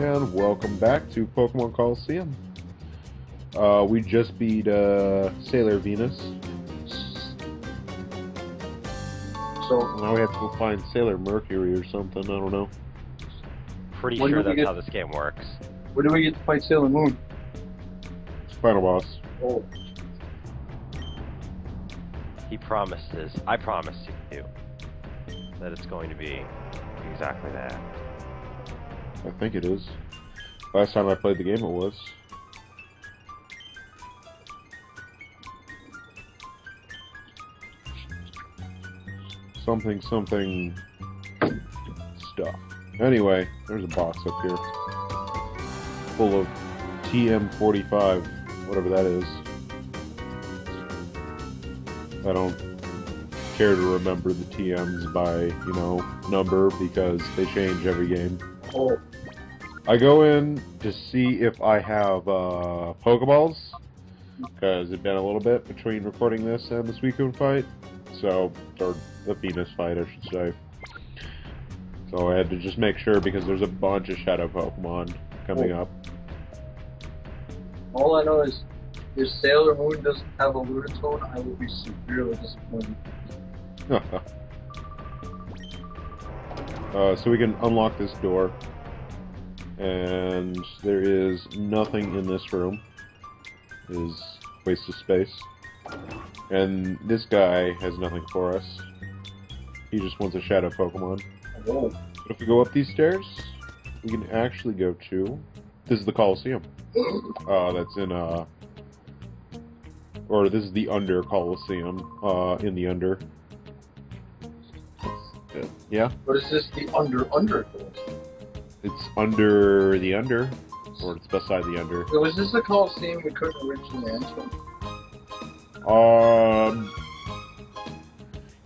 And welcome back to Pokemon Colosseum. We just beat Sailor Venus. So now we have to go find Sailor Mercury or something, I don't know. Pretty sure that's how this game works. Where do we get to fight Sailor Moon? Final boss. Oh. I promised you that it's going to be exactly that. I think it is. Last time I played the game it was. Something stuff. Anyway, there's a box up here. Full of TM45, whatever that is. I don't care to remember the TMs by, number because they change every game. Oh. I go in to see if I have Pokeballs, because it'd been a little bit between recording this and the Suicune fight, or the Venus fight, I should say. So I had to just make sure, because there's a bunch of Shadow Pokemon coming up. All I know is, if Sailor Moon doesn't have a Lunatone, I will be severely disappointed. So we can unlock this door. And there is nothing in this room. It is a waste of space. And this guy has nothing for us. He just wants a Shadow Pokemon. Oh. But if we go up these stairs, we can actually go to... This is the Colosseum. That's in, or this is the Under Colosseum, in the Under. Yeah? But is this the Under Colosseum? It's under the Under, or it's beside the Under. So was this the Colosseum we couldn't originally enter?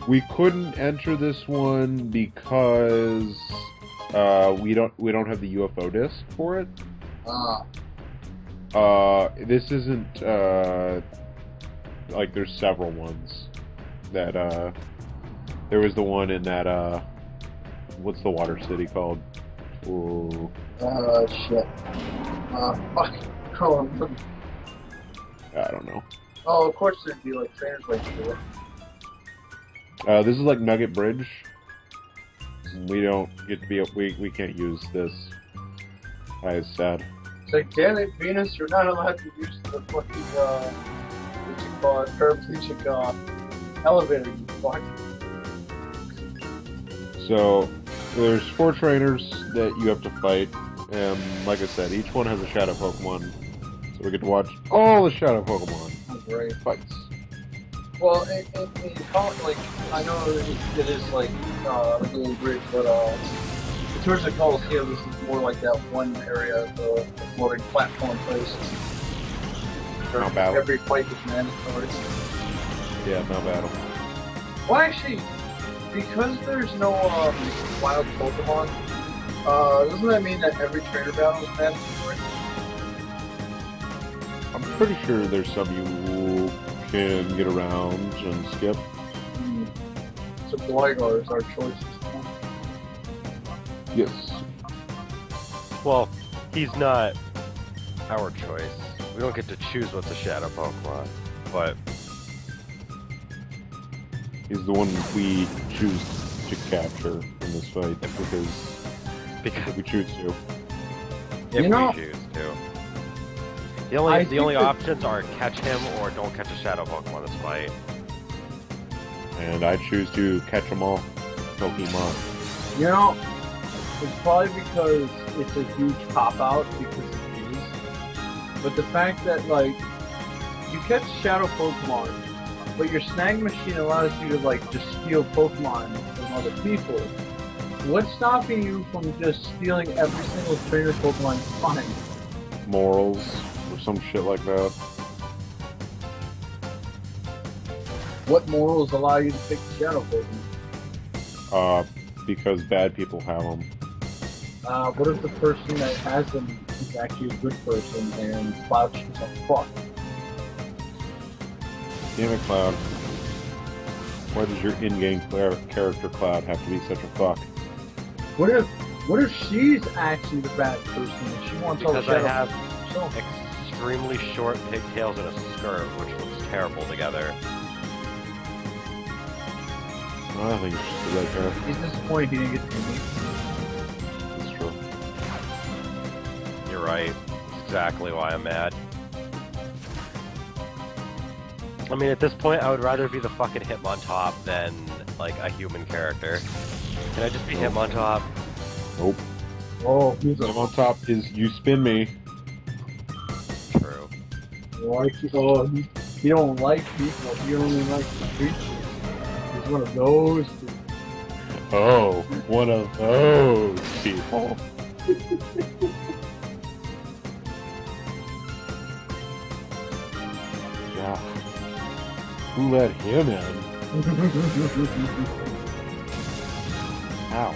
We couldn't enter this one because we don't have the UFO disc for it. This isn't like there's several ones that there was the one in that what's the water city called? Ooh. Shit. Fuck. Oh, I don't know. oh, of course there'd be like trainers right through it. This is like Nugget Bridge. We don't get to be we can't use this. That is sad. It's like, damn it, Venus, you're not allowed to use the fucking, what you call it, paraplegic, elevator, you fuck. So, there's 4 trainers that you have to fight, and like I said, each one has a Shadow Pokemon. So we get to watch all the Shadow Pokemon Right. fights. Well, in like, I know it is like a little bridge, but towards the Colosseum, this is more like that one area, the floating platform place. Mount Battle. Every fight is mandatory. Yeah, Mount Battle. Well, actually, because there's no wild Pokemon, doesn't that mean that every trainer battle is mandatory? I'm pretty sure there's some you can get around and skip. So Gligar is our choice. Yes. Well, he's not our choice. We don't get to choose what's a Shadow Pokemon, but He's the one we choose to capture in this fight because we choose to. if You know, we choose to. The only options are catch him or don't catch a Shadow Pokemon this fight. And I choose to catch them all. Pokemon. You know, it's probably because it's a huge cop-out, because it is. But the fact that, like, you catch Shadow Pokemon, but your snag machine allows you to, like, just steal Pokemon from other people. What's stopping you from just stealing every single trainer Pokemon you find? Morals or some shit like that. What morals allow you to pick Shadow Pokemon? Because bad people have them. What if the person that has them is actually a good person and Cloud shoots up fuck? Damn it, Cloud. Why does your in-game character Cloud have to be such a fuck? What if What if she's actually the bad person and she wants all the Because I shadow? have So, extremely short pigtails and a skirt, which looks terrible together. I think it's just the red hair. he's disappointed he didn't get to meet. That's true. You're right. That's exactly why I'm mad. I mean, at this point, I would rather be the fucking Hitmontop than, like, a human character. Can I just be Hitmontop? Nope. Oh, he's I'm on top is you spin me. True. he don't like people. He only likes the creatures. He's one of those people. Oh, one of those people. Yeah. Who let him in? Ow.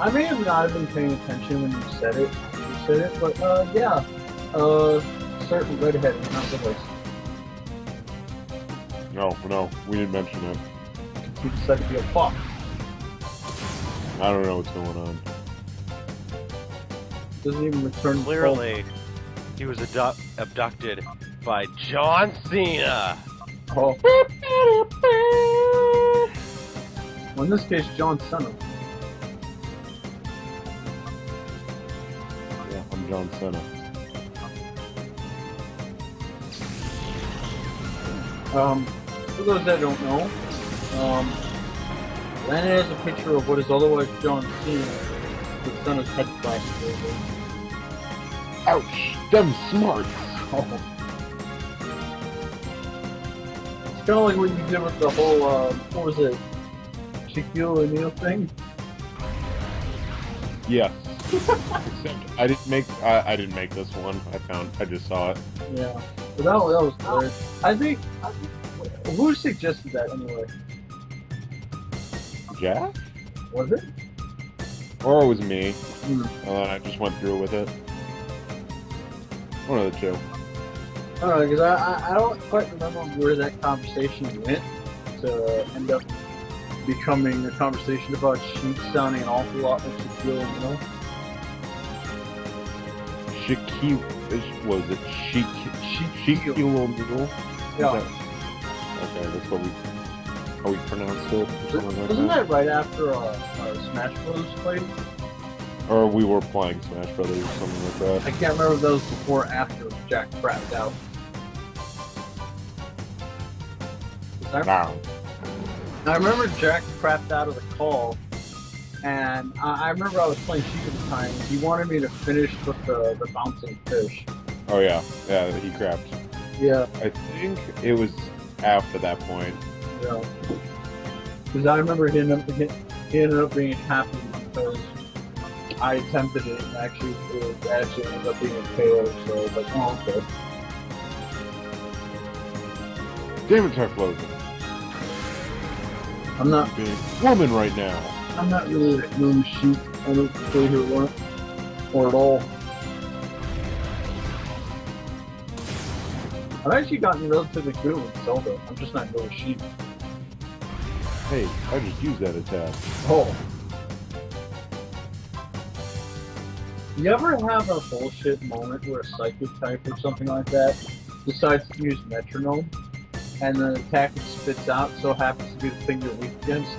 I may have not been paying attention when you said it. But yeah. Certain redhead is not the voice. No, we didn't mention it. He decided to be a fox. I don't know what's going on. Doesn't even return. Clearly, he was abducted by John Cena. Oh. Well, in this case, John Cena. Yeah, I'm John Cena. For those that don't know, Lana has a picture of what is otherwise John Cena with Cena's head plastered over. Ouch! Them smarts! Oh. It's kind of like what you did with the whole, what was it? Shaquille O'Neal thing? Yes. Except I didn't make this one. I just saw it. Yeah. But that was weird. I think, who suggested that anyway? Jack? Was it? Or it was me. Hmm. And then I just went through with it. One of the two. I don't know, because I don't quite remember where that conversation went to end up becoming a conversation about sheep sounding an awful lot like Shaquille O'Neal. Was it Shaquille O'Neal? Yeah. Okay, that's how we pronounced it, or something like Wasn't that. that right after Smash Bros. Played? Or we were playing Smash Brothers or something like I that. can't remember if that was before or after Jack crapped out. Wow. I remember Jack crapped out of the call, and I remember I was playing Sheik at the time. He wanted me to finish with the bouncing fish. Oh yeah, he crapped. Yeah, I think it was after that point. yeah. Because I remember he ended up being happy because I attempted it and actually ended up being a KO. So I was like, oh okay. Damn it, Tarflosion. I'm not Being woman right now. I'm not really a moon sheep. I don't play her one or at all. I've actually gotten relatively good with Zelda. I'm just not good with sheep. Hey, I just used that attack. Oh. You ever have a bullshit moment where a psychic type or something like that decides to use metronome and the attack it spits out so happens to be the thing you're weak against?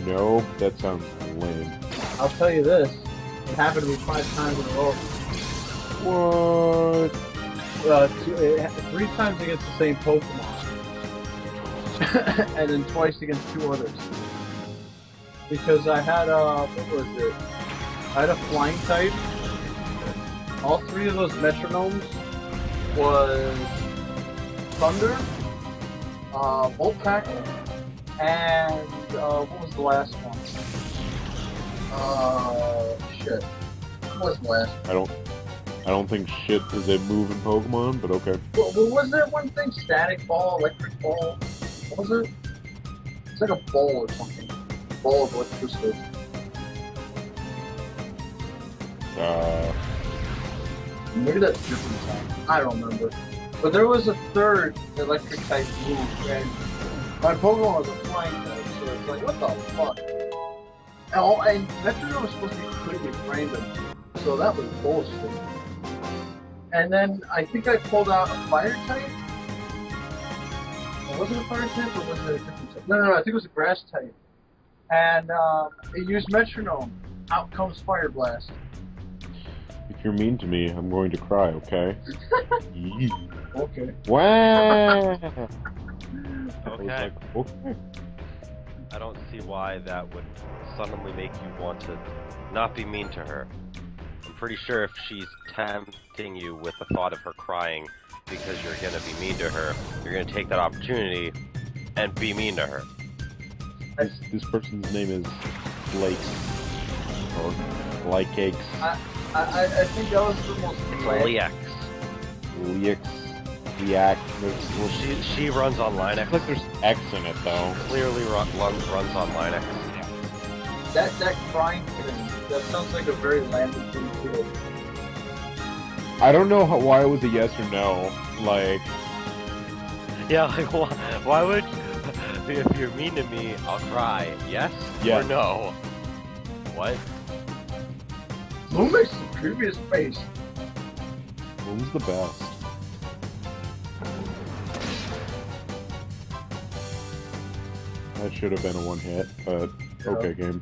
No, that sounds lame. I'll tell you this, it happened to me 5 times in a row. What? 3 times against the same Pokemon. And then twice against 2 others. Because I had what was it? I had a flying type. All 3 of those metronomes was Thunder, Volt Tackle, and what was the last one? Shit. What was the last one? I don't think shit is a move in Pokemon, but okay. What was there one thing? Static Ball, Electric Ball? What was it? It's like a ball or something. Ball of electricity. Maybe that's different time. I don't remember. But there was a 3rd electric type move, and my Pokemon was a flying type, so it's like, what the fuck? Oh, and Metronome was supposed to be completely random, so that was bullshit. And then I think I pulled out a fire type. Or was it a fire type or was it a different type? No, I think it was a grass type. And it used Metronome. Out comes Fire Blast. If you're mean to me, I'm going to cry, okay? Okay. Wow! Okay. Okay. I don't see why that would suddenly make you want to not be mean to her. I'm pretty sure if she's tempting you with the thought of her crying because you're gonna be mean to her, you're gonna take that opportunity and be mean to her. This person's name is Blake. Or Like Cakes. I think that was the most... It's Lex. Leax. She runs on Linux. Looks like there's X in it, though. Clearly runs on Linux. That crying thing, that sounds like a very landed thing to do. I don't know why it was a yes or no. Like... Yeah, like, why would... If you're mean to me, I'll cry. Yes or no? What? Who makes the previous face? Who's the best? That should have been a one-hit, but okay, game.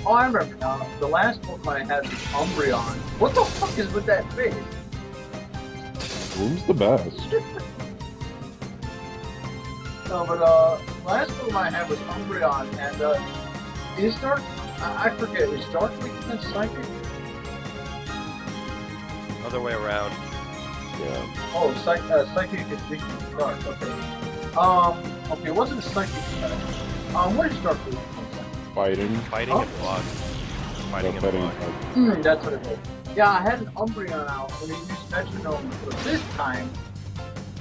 Oh, I remember now. The last one I had was Umbreon. What the fuck is with that face? Who's the best? No, but last one I had was Umbreon, and is Dark? I forget. Is Dark weakness Psychic? Other way around. Yeah. Oh, Psychic is weakness Dark. Okay. Okay, it wasn't a Psychic attack. What is Dark weakness? Fighting. Fighting and block. Fighting and block. That's what it is. Yeah, I had an Umbreon out when he used Metronome, but this time,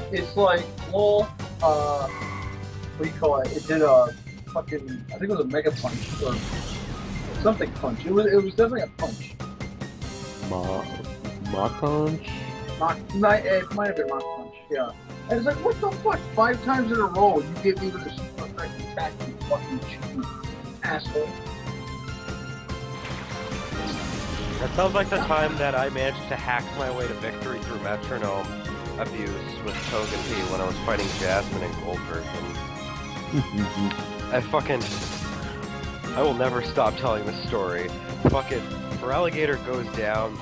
it's like, well, what do you call it? It did a fucking, I think it was a Mega Punch, or something punch. It was definitely a punch. Mach Punch? It might have been Mach Punch, yeah. And it's like, what the fuck? 5 times in a row, you get me with a super effective attack, you fucking cheating asshole. That sounds like the time that I managed to hack my way to victory through Metronome abuse with Togepi when I was fighting Jasmine in Gold version. I will never stop telling this story. Fucking Feraligatr goes down,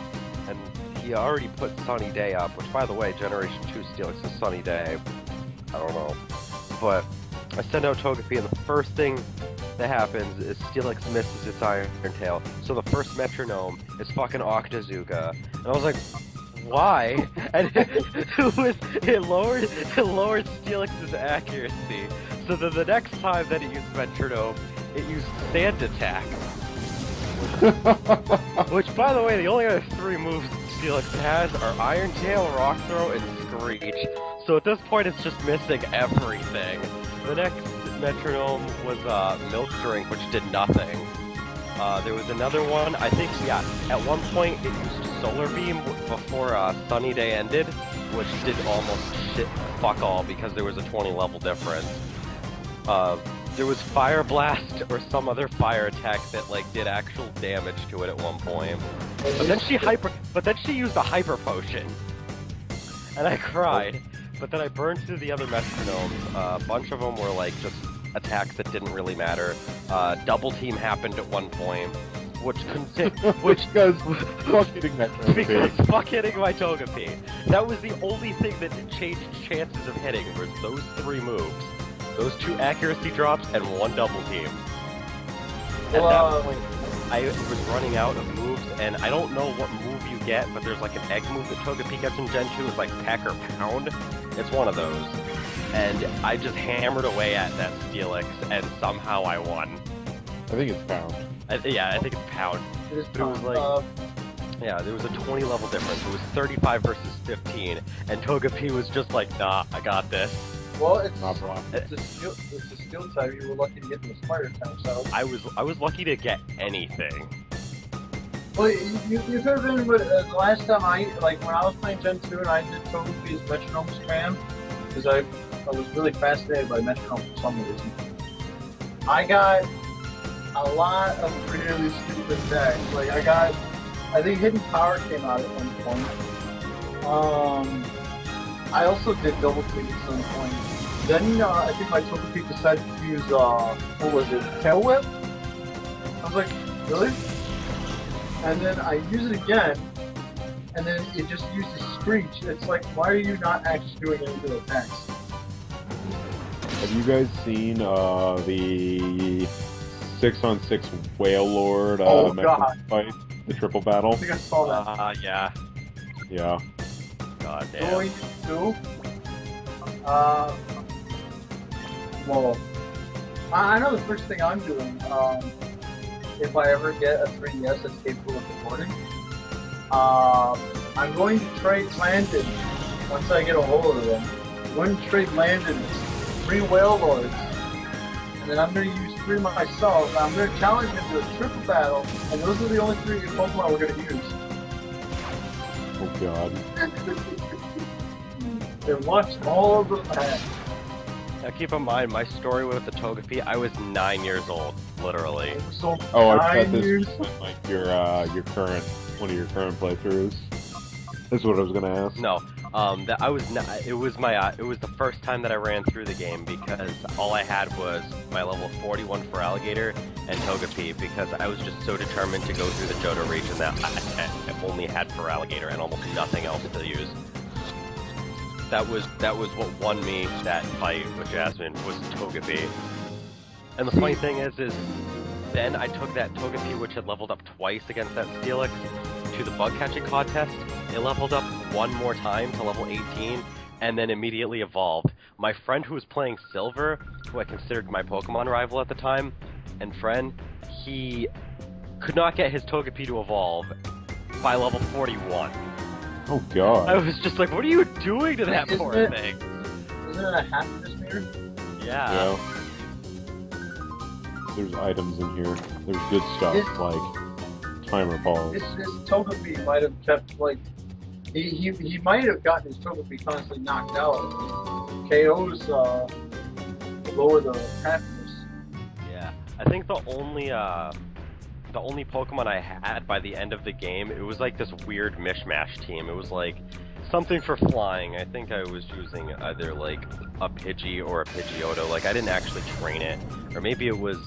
and he already put Sunny Day up, which by the way, Generation 2 Steelix is Sunny Day. I don't know. But I send out Togepi, and the first thing that happens is Steelix misses its Iron Tail. So the first Metronome is fucking Octazooka. And I was like, why? And it lowered Steelix's accuracy. So then the next time that it used Metronome, it used Sand Attack. Which, by the way, the only other 3 moves Steelix has are Iron Tail, Rock Throw, and Screech. So at this point, it's just missing everything. The next Metronome was Milk Drink, which did nothing. There was another one, I think, yeah, at one point it used Solar Beam before Sunny Day ended, which did almost fuck all because there was a 20 level difference. There was Fire Blast or some other fire attack that like did actual damage to it at one point. But then she used a Hyper Potion. And I cried. But then I burned through the other Metronomes. A bunch of them were like just attacks that didn't really matter. Double Team happened at one point, because fuck hitting that Togepi. Because fuck hitting my Togepi. That was the only thing that changed chances of hitting, was those 3 moves. Those 2 accuracy drops and 1 Double Team. At that point, I was running out of moves, and I don't know what move you get, but there's like an egg move that Togepi gets in Gen 2, it's like Peck or Pound. It's one of those. And I just hammered away at that Steelix, and somehow I won. I think it's Pound. Yeah, I think it's Pound. It is But it was like, yeah, there was a 20 level difference. It was 35 versus 15, and Togepi was just like, nah, I got this. Well, it's a steel type. You were lucky to get the Spider type, so I was lucky to get anything. Well, you could have been with the last time when I was playing Gen 2 and I did Togepi's Metronome spam, because I was really fascinated by Metronome for some reason. I got a lot of really stupid decks. Like, I think Hidden Power came out at one point. I also did Double Tweak at some point. Then, I think my Togepi decided to use, what was it, Tail Whip? I was like, really? And then I use it again, and then it just uses Screech. It's like, why are you not actually doing any real attacks? Have you guys seen the 6-on-6 Whale Lord fight? The triple battle? I think I saw that. Yeah. Yeah. God damn. Going to, well, I know the first thing I'm doing, if I ever get a 3DS that's capable of recording, I'm going to trade Landon, once I get a hold of them. I'm going to trade Landon 3 Whale Lords, and then I'm going to use 3 myself, and I'm going to challenge him to a triple battle, and those are the only 3 Pokemon we're going to use. Oh god. And watch all of them ahead. Now keep in mind, my story with the Togepi, I was 9 years old, literally. So Oh, I bet this was like your current, one of your current playthroughs. That's what I was gonna ask. No, that I was not. It was the first time that I ran through the game because all I had was my level 41 for Alligator and Togepi because I was just so determined to go through the Johto region that I only had for Alligator and almost nothing else to use. That was what won me that fight with Jasmine was Togepi. And the funny thing is then I took that Togepi which had leveled up twice against that Steelix to the bug catching contest. It leveled up one more time to level 18 and then immediately evolved. My friend who was playing Silver, who I considered my Pokemon rival at the time, and friend, he could not get his Togepi to evolve by level 41. Oh god. I was just like, what are you doing to that poor thing? Isn't it a happiness meter? Yeah. There's items in here. There's good stuff, like timer balls. His Togepi might have kept, like, he might have gotten his Togepi constantly knocked out. KOs lower the happiness. Yeah. I think the only Pokemon I had by the end of the game, it was like this weird mishmash team. It was like something for flying. I think I was using either like a Pidgey or a Pidgeotto. Like I didn't actually train it, or maybe it was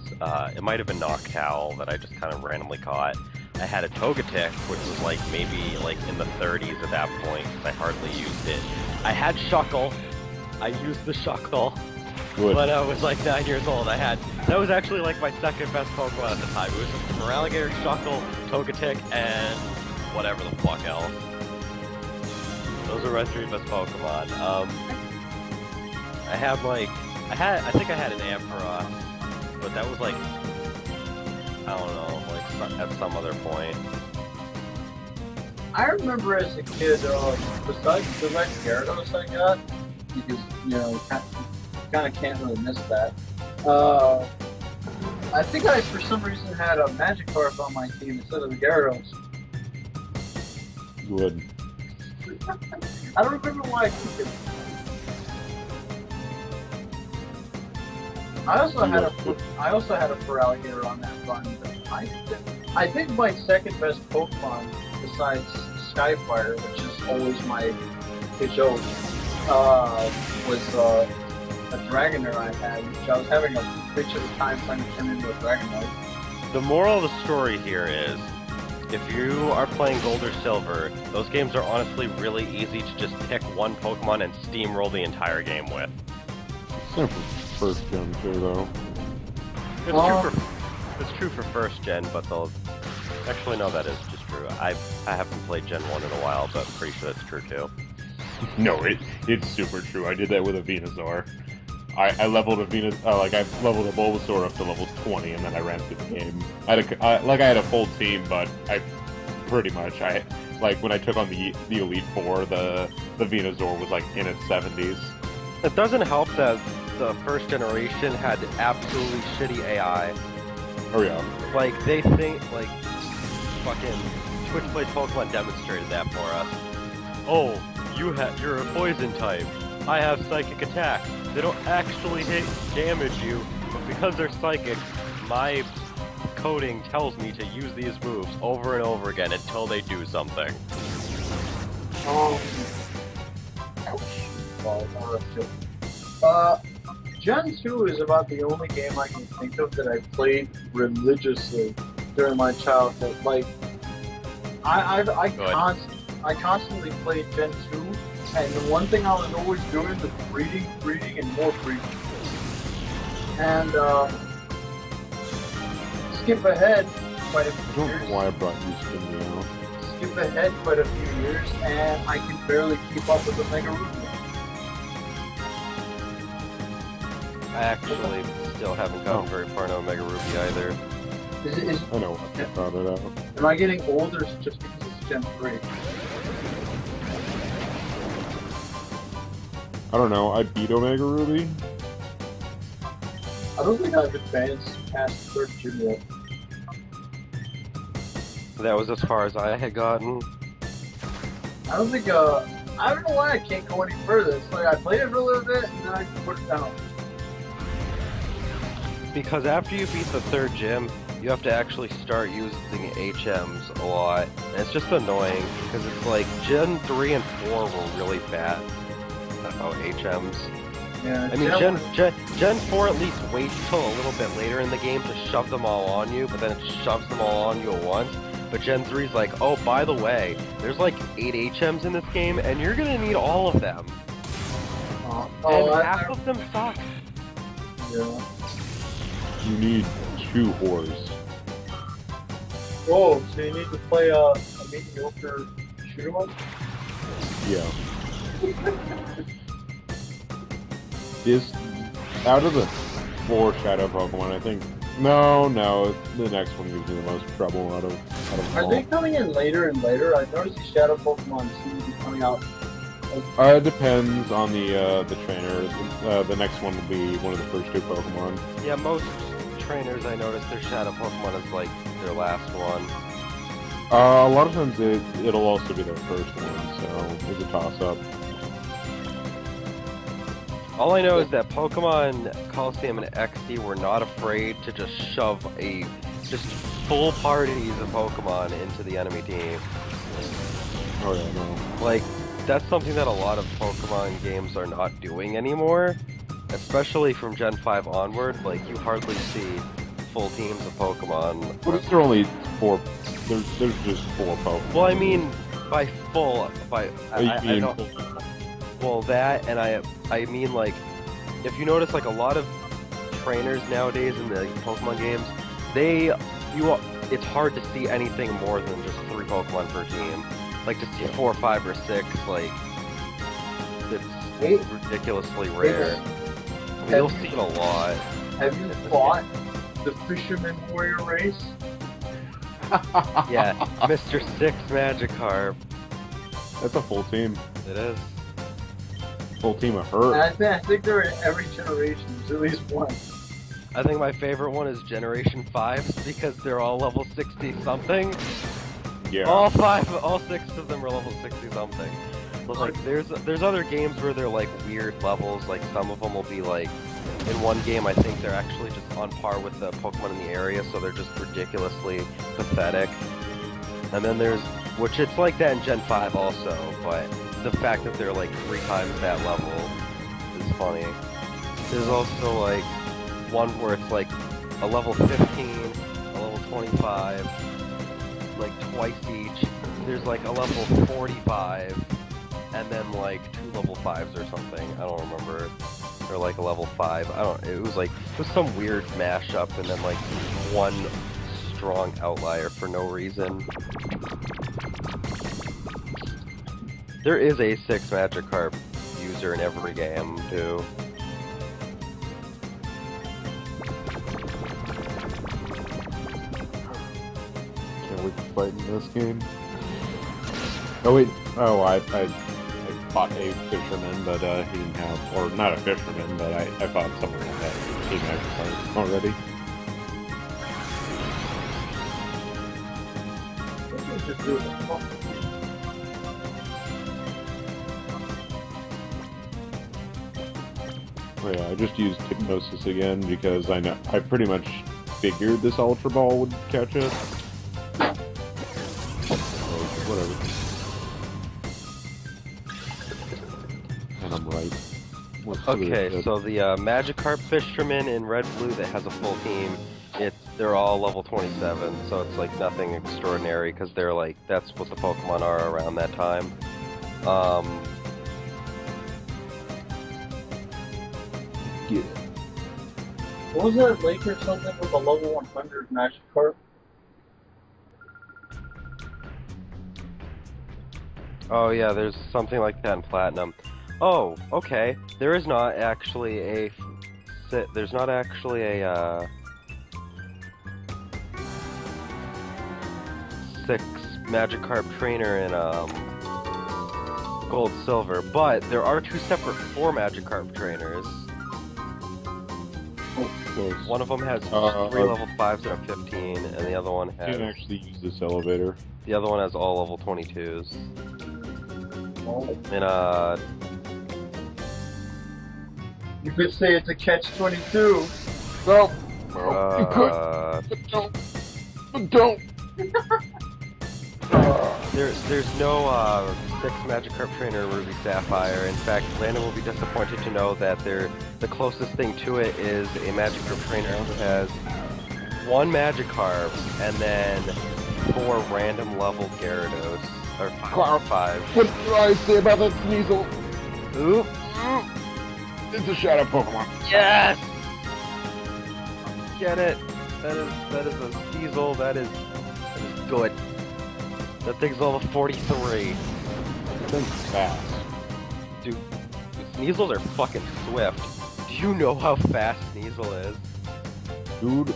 it might have been Noctowl that I just kind of randomly caught. I had a Togetic, which was like maybe like in the 30s at that point, because I hardly used it. I had Shuckle. I used the Shuckle. Good. When I was like 9 years old, that was actually like my second best Pokemon at the time. It was just Feraligatr, Shuckle, Togetic, and whatever the fuck else. Those are my 3 best Pokemon. I think I had an Ampharos, but that was like, I don't know, like at some other point. I remember as a kid, besides the red Gyarados I got, because, you know, kind of can't really miss that. I think I, for some reason, had a Magikarp on my team instead of the Gyarados. Good. I don't remember why I took it. I also had a Feraligatr on that run. I think my second best Pokemon, besides Skyfire, which is always my Pidgeot, was a Dragonair I had, which I was having a bitch of a time trying to turn into a Dragonite. The moral of the story here is, if you are playing Gold or Silver, those games are honestly really easy to just pick one Pokemon and steamroll the entire game with. Except for first gen too, though. It's true for first gen, but they'll... Actually, no, that is just true. I haven't played Gen 1 in a while, but I'm pretty sure that's true too. No, it's super true. I did that with a Venusaur. I leveled a I leveled a Bulbasaur up to level 20, and then I ran through the game. I had a full team, but when I took on the Elite Four, the Venusaur was like in its 70s. It doesn't help that the first generation had absolutely shitty AI. Oh yeah. Like, they think, like, fucking Twitch Plays Pokemon demonstrated that for us. Oh, you're a poison type. I have psychic attacks. They don't actually damage you, but because they're psychic, my coding tells me to use these moves over and over again until they do something. Gen 2 is about the only game I can think of that I played religiously during my childhood. Like, I constantly played Gen 2, and the one thing I was always doing was breeding, and more breeding. And, skip ahead quite a few years. I don't know why I brought you Spin Me Out. Skip ahead quite a few years, and I can barely keep up with the Mega Ruby. I actually still haven't gotten very far in Omega Ruby either. I know, I found it out. Am I getting old or is it just because it's Gen 3? I don't know, I beat Omega Ruby. I don't think I've advanced past 3rd gym yet. That was as far as I had gotten. I don't think, I don't know why I can't go any further. It's like I played it for a little bit and then I put it down. Because after you beat the 3rd gym, you have to actually start using HMs a lot. And it's just annoying, because it's like Gen 3 and 4 were really bad about HMs. Yeah, I mean, Gen 4 at least waits till a little bit later in the game to shove them all on you, but then it shoves them all on you at once. But Gen 3's like, oh, by the way, there's like 8 HMs in this game, and you're gonna need all of them. And half of them suck. Yeah. You need 2 whores. Oh, so you need to play a mediocre shoot 'em up? Yeah. Is out of the 4 Shadow Pokemon, I think. No, the next one gives me the most trouble out of them Are all. they coming in later and later? I've noticed the Shadow Pokemon seem to be coming out. It depends on the trainer. The next one will be one of the first 2 Pokemon. Yeah, most trainers I noticed their Shadow Pokemon is like their last one. A lot of times it'll also be their first one, so it's a toss-up. All I know is that Pokemon Colosseum and XD were not afraid to just shove just full parties of Pokemon into the enemy team. Oh yeah, no. Like, that's something that a lot of Pokemon games are not doing anymore. Especially from Gen 5 onward, like, you hardly see full teams of Pokemon. What if there are only 4? There's just 4 Pokemon. Well, I mean, by full, I don't... Well, that, and I mean, like, if you notice, like, a lot of trainers nowadays in the Pokemon games, it's hard to see anything more than just 3 Pokemon per team. Like, to see 4, 5, or 6, like, it's ridiculously rare. I mean, you'll see it a lot. Have you fought the Fisherman Warrior race? Yeah, Mr. 6 Magikarp. That's a full team. It is. Full team of her. And I think they're in every generation. There's at least one. I think my favorite one is Generation 5 because they're all level 60-something. Yeah. All 6 of them are level 60-something. But like, there's other games where they're like weird levels. Like some of them will be like, in one game I think they're actually just on par with the Pokemon in the area, so they're just ridiculously pathetic. And then which it's like that in Gen 5 also, but the fact that they're like 3 times that level is funny. There's also like one where it's like a level 15, a level 25, like twice each. There's like a level 45, and then like 2 level 5s or something. I don't remember. Or like a level 5. It was some weird mashup, and then like one strong outlier for no reason. There is a 6 Magikarp user in every game, too. Can't wait to fight in this game. Oh wait, I fought a fisherman, but he didn't have, or not a fisherman, but I fought someone that had 8 Magikarp already. just do it. Oh yeah, I just used Hypnosis again because I pretty much figured this Ultra Ball would catch it. So, whatever. And I'm right. Okay, so the Magikarp Fisherman in Red Blue that has a full team, they're all level 27, so it's like nothing extraordinary because they're like that's what the Pokemon are around that time. Yeah. What was that lake or something with a level 100 Magikarp? Oh yeah, there's something like that in Platinum. Oh, okay. There is not actually a 6 Magikarp trainer in Gold Silver, but there are 2 separate 4 Magikarp trainers. One of them has 3 level 5s and a 15, and the other one has... You can actually use this elevator. The other one has all level 22s. And You could say it's a catch-22. No! You could! But don't! There's no 6 Magikarp trainer Ruby Sapphire. In fact, Landon will be disappointed to know that the closest thing to it is a Magikarp trainer who has 1 Magikarp and then 4 random level Gyarados. Or 5. What do I say about that Sneasel? Oop! It's a shadow Pokemon. Yes! Get it! That is a Sneasel. That is good. That thing's level 43. That thing's fast. Dude, Sneasels are fucking swift. Do you know how fast Sneasel is? Dude,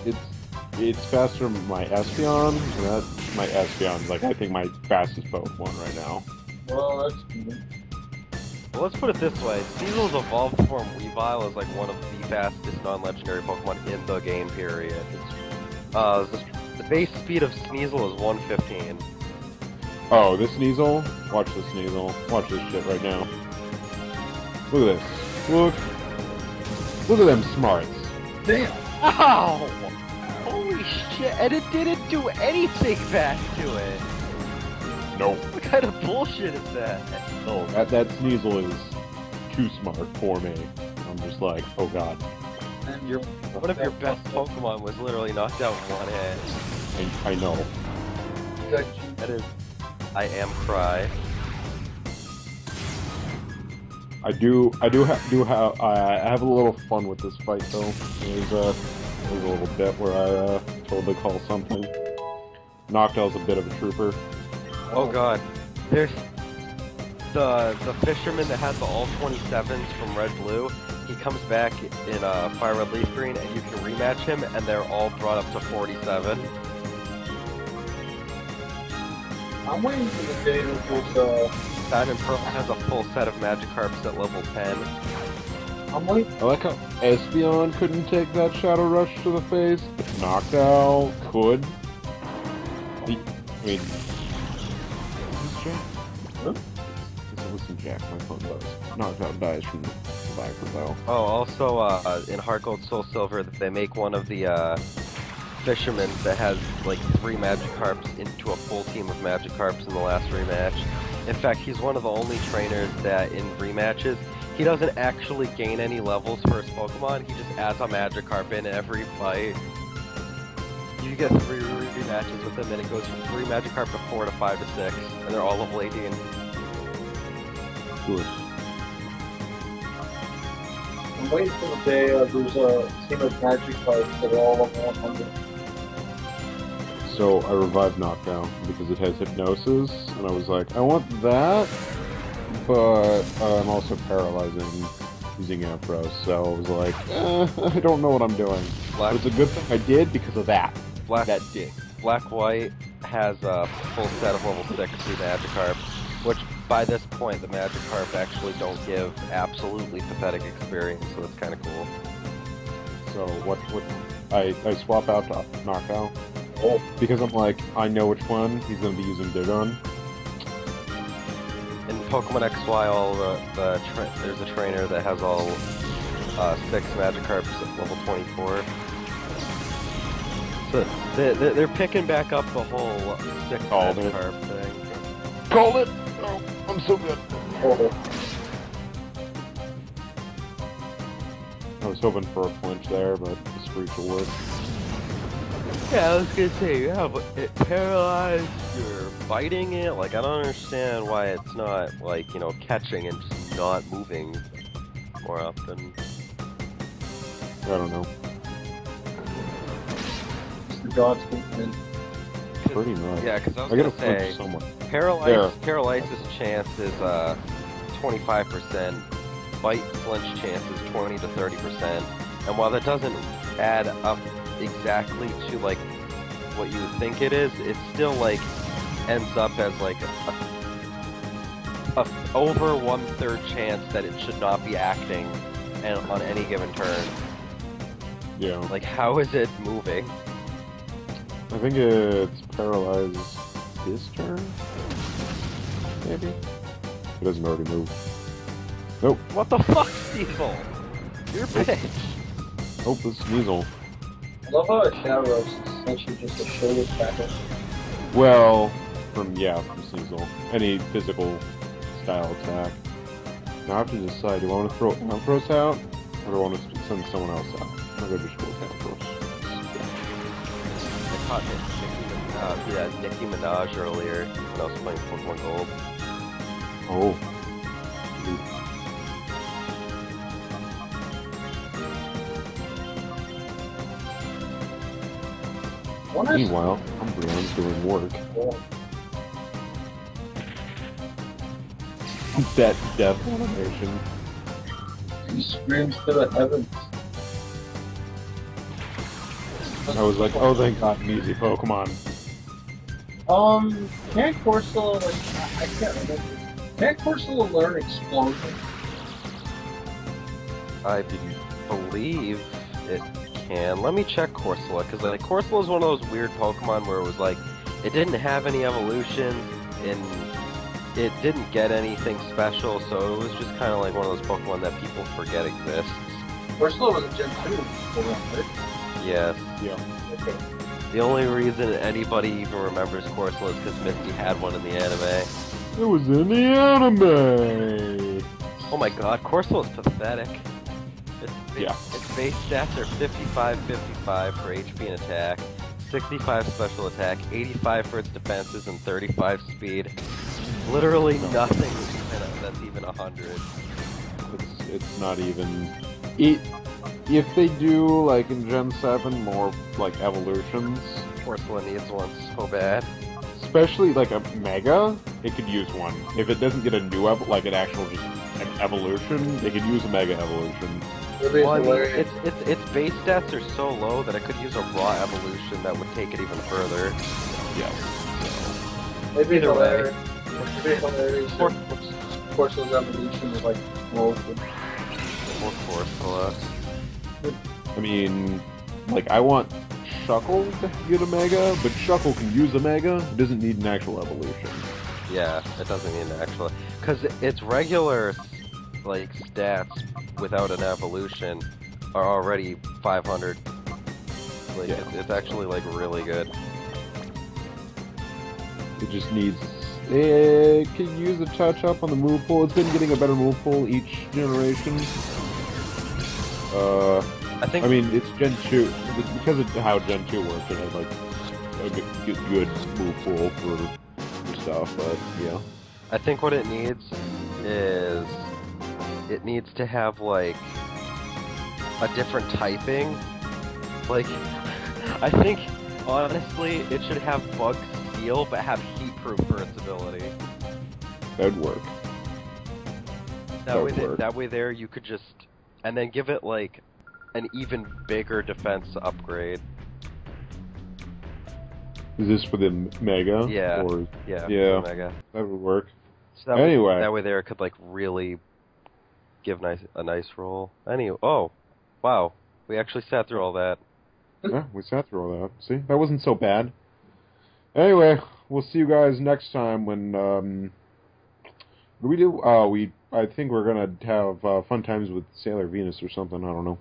it's faster than my Espeon, and that's my Espeon's like I think my fastest Pokemon right now. Well, that's good. Well, let's put it this way. Sneasel's evolved form Weavile is like one of the fastest non-legendary Pokemon in the game, period. The base speed of Sneasel is 115. Oh, this Sneasel? Watch this Sneasel. Watch this shit right now. Look at this. Look at them smarts. Damn! Ow! Holy shit, and it didn't do anything back to it! Nope. What kind of bullshit is that? No, that Sneasel is too smart for me. I'm just like, oh god. And One of your best Pokemon was literally knocked out in 1 hit. I know. That is... I am Cry. I have a little fun with this fight though. There's a little bit where I totally call something. Noctow's a bit of a trooper. Oh god. There's the fisherman that has the all 27s from Red Blue. He comes back in Fire Red Leaf Green and you can rematch him and they're all brought up to 47. I'm waiting for the day that there's Diamond Pearl has a full set of Magikarps at level 10. I'm waiting. I like how Espeon couldn't take that Shadow Rush to the face, but Noctow could. I mean... Is Jack? Huh? Listen, Jack, my phone does. Noctow dies from the Viper though. Oh, also, in Heart Gold Soul Silver, they make one of the, fishermen that has, like, 3 Magikarps into a full team of Magikarps in the last rematch. In fact, he's one of the only trainers that, in rematches, he doesn't actually gain any levels for his Pokemon, he just adds a Magikarp in every fight. You get 3 rematches with him, and it goes from 3 Magikarp to 4 to 5 to 6, and they're all level 18. Good. I'm waiting for the day there's a team of Magikarps that are all level 100. So I revived Knockdown because it has Hypnosis, and I was like, I want that, but I'm also paralyzing using Ampharos, so I was like, I don't know what I'm doing. But it's a good thing I did because of that. That did. Black White has a full set of level 60 Magikarp, which by this point the Magikarp actually don't give absolutely pathetic experience, so that's kind of cool. So what I swap out to Knockout? Oh. Because I'm like, I know which one he's going to be using Dig on. In Pokemon XY, there's a trainer that has all 6 Magikarps at level 24. So they're picking back up the whole 6 Called it. Magikarp thing. Called it! Oh, I'm so good. Oh. I was hoping for a flinch there, but the Screech will work. Yeah, I was gonna say, yeah, but it paralyzed, you're biting it, like, I don't understand why it's not, like, you know, catching and just not moving more often. I don't know. It's the gods movement. Pretty much. Yeah, because I was I gotta gonna say, flinch somewhere. paralysis chance is 25%, bite flinch chance is 20 to 30%, and while that doesn't add up exactly to like what you would think it is, it still like ends up as like a over 1/3 chance that it should not be acting and on any given turn. Yeah. Like, how is it moving? I think it's paralyzed this turn? Maybe? It doesn't already move. Nope. What the fuck, Diesel? You're a bitch. Nope, this Sneasel. I love how a Shadow Roast is essentially just a shoulder tackle. Well, from Sneasel. Any physical style attack. Now I have to decide, do I want to throw Ampharos out? Or do I want to send someone else out? I'm gonna just go with Ampharos. I caught Nicki Minaj earlier when I was playing Pokemon Gold. Oh. Meanwhile, Umbreon's doing work. That death animation. He screams to the heavens. I was like, oh thank god, an easy Pokemon. Can't Corsola, like, I can't remember. Can't Corsola learn Explosion? I believe it can. Let me check Corsola, because like Corsola is one of those weird Pokemon where it was like, it didn't have any evolution, and it didn't get anything special, so it was just kind of like one of those Pokemon that people forget exists. Corsola was a Gen 2 Pokemon, right? Yes. Yeah. Okay. The only reason anybody even remembers Corsola is because Misty had one in the anime. It was in the anime! Oh my god, Corsola is pathetic. Its base stats are 55-55 for HP and attack, 65 special attack, 85 for its defenses, and 35 speed. Literally nothing that's even 100. It's not even... If they do, like, in Gen 7, more, like, evolutions... Corsola needs one so bad. Especially, like, a Mega, it could use one. If it doesn't get a new, like, an actual just evolution, it could use a Mega Evolution. Well, I mean, its base stats are so low that it could use a raw evolution that would take it even further. Yeah. Maybe Either way. hilarious. Corsola's evolution is like broken. Or Corsola. I mean, like, I want Shuckle to get a Mega, but Shuckle can use a Mega, it doesn't need an actual evolution. Yeah, it doesn't need an actual... Because its regular, like, stats without an evolution are already 500. Like, Yeah. it's actually, like, really good. It just needs... It can use a touch-up on the move pool. It's been getting a better move pool each generation. I mean, it's Gen 2. Because of how Gen 2 works, it has, like, a good move pool for stuff, but, yeah. I think what it needs is... It needs to have, like, a different typing. Like, I think, honestly, it should have Bug Steel, but have Heat-Proof for its ability. That'd work. That way there, you could just... And then give it, like, an even bigger defense upgrade. Is this for the Mega? Yeah. Or... Yeah, Yeah. Mega. That would work. So Anyway. That way there, it could, like, really give a nice roll. Oh, wow. We actually sat through all that. Yeah, we sat through all that. See, that wasn't so bad. Anyway, we'll see you guys next time when, what do we do? I think we're gonna have fun times with Sailor Venus or something, I don't know.